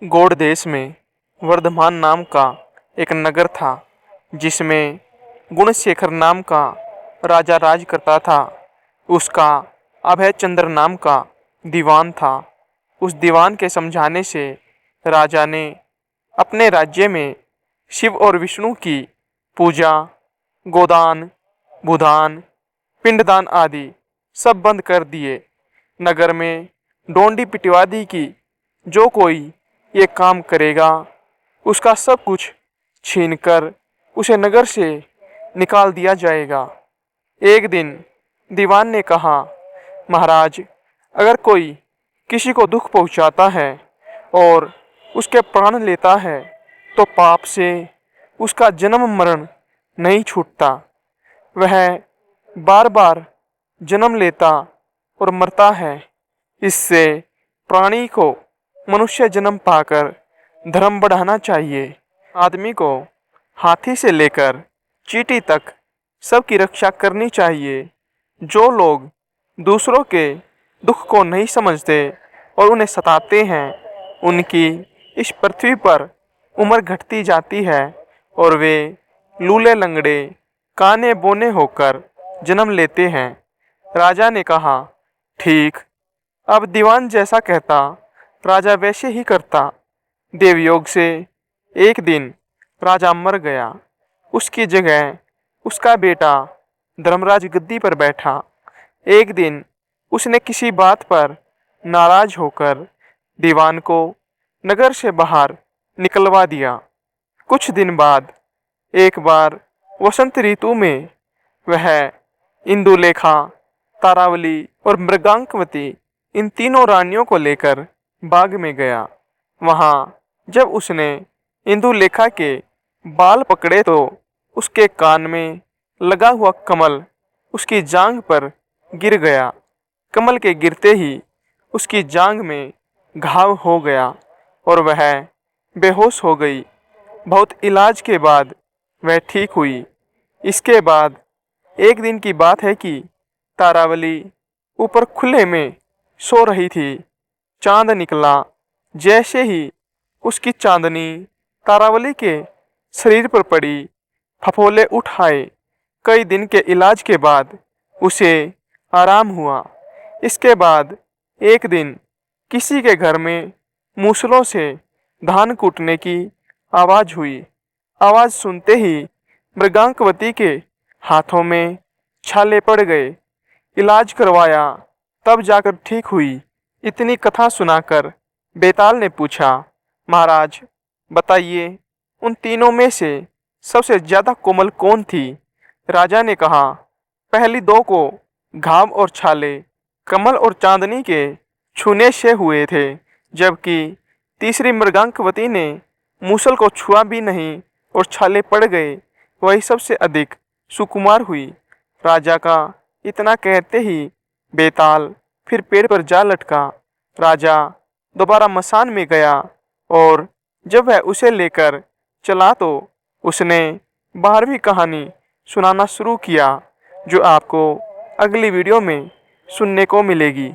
गौड़ देश में वर्धमान नाम का एक नगर था, जिसमें गुणशेखर नाम का राजा राज करता था। उसका अभय चंद्र नाम का दीवान था। उस दीवान के समझाने से राजा ने अपने राज्य में शिव और विष्णु की पूजा, गोदान, भूदान, पिंडदान आदि सब बंद कर दिए। नगर में डोंडी पिटवा दी कि जो कोई ये काम करेगा उसका सब कुछ छीनकर उसे नगर से निकाल दिया जाएगा। एक दिन दीवान ने कहा, महाराज, अगर कोई किसी को दुख पहुंचाता है और उसके प्राण लेता है तो पाप से उसका जन्म मरण नहीं छूटता। वह बार बार जन्म लेता और मरता है। इससे प्राणी को मनुष्य जन्म पाकर धर्म बढ़ाना चाहिए। आदमी को हाथी से लेकर चींटी तक सबकी रक्षा करनी चाहिए। जो लोग दूसरों के दुख को नहीं समझते और उन्हें सताते हैं, उनकी इस पृथ्वी पर उम्र घटती जाती है और वे लूले लंगड़े, काने बोने होकर जन्म लेते हैं। राजा ने कहा, ठीक। अब दीवान जैसा कहता, राजा वैसे ही करता। देवयोग से एक दिन राजा मर गया। उसकी जगह उसका बेटा धर्मराज गद्दी पर बैठा। एक दिन उसने किसी बात पर नाराज होकर दीवान को नगर से बाहर निकलवा दिया। कुछ दिन बाद एक बार वसंत ऋतु में वह इंदुलेखा, तारावली और मृगांकवती इन तीनों रानियों को लेकर बाग में गया। वहां जब उसने इंदुलेखा के बाल पकड़े तो उसके कान में लगा हुआ कमल उसकी जांघ पर गिर गया। कमल के गिरते ही उसकी जांघ में घाव हो गया और वह बेहोश हो गई। बहुत इलाज के बाद वह ठीक हुई। इसके बाद एक दिन की बात है कि तारावली ऊपर खुले में सो रही थी। चांद निकला। जैसे ही उसकी चांदनी तारावली के शरीर पर पड़ी, फफोले उठ आए। कई दिन के इलाज के बाद उसे आराम हुआ। इसके बाद एक दिन किसी के घर में मूसलों से धान कूटने की आवाज़ हुई। आवाज़ सुनते ही मृगांकवती के हाथों में छाले पड़ गए। इलाज करवाया, तब जाकर ठीक हुई। इतनी कथा सुनाकर बेताल ने पूछा, महाराज, बताइए, उन तीनों में से सबसे ज्यादा कोमल कौन थी? राजा ने कहा, पहली दो को घाव और छाले कमल और चांदनी के छूने से हुए थे, जबकि तीसरी मृगांकवती ने मूसल को छुआ भी नहीं और छाले पड़ गए। वही सबसे अधिक सुकुमार हुई। राजा का इतना कहते ही बेताल फिर पेड़ पर जा लटका। राजा दोबारा मसान में गया और जब वह उसे लेकर चला तो उसने 12वीं कहानी सुनाना शुरू किया, जो आपको अगली वीडियो में सुनने को मिलेगी।